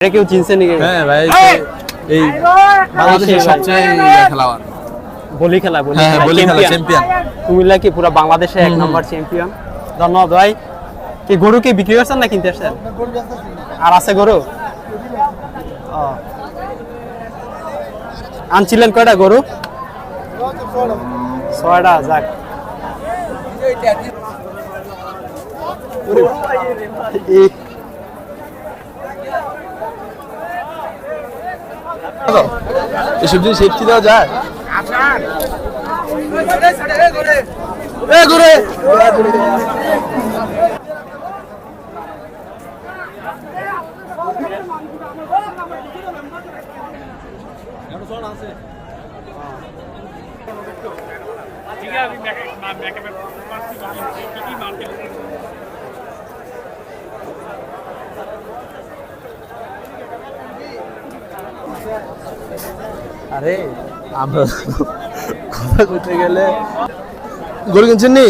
এটা কেউ চিনছে নাকি? হ্যাঁ ভাই, এই বাংলাদেশের সবচেয়ে খেলোয়াড়, বলি খেলা চ্যাম্পিয়ন। কুমিল্লা কি পুরো বাংলাদেশে এক নম্বর চ্যাম্পিয়ন। ধন্যবাদ ভাই। কি গরু কি বিক্রি করছেন না কিনতে আসছেন? আর আছে গরু? আনছিলেন কয়টা গরু? 6টা। যাক, এসব জিনিস সেফটি দেওয়া যায়? আরে আমরা কথা বলতে গেলে গরু কিনছেন নি?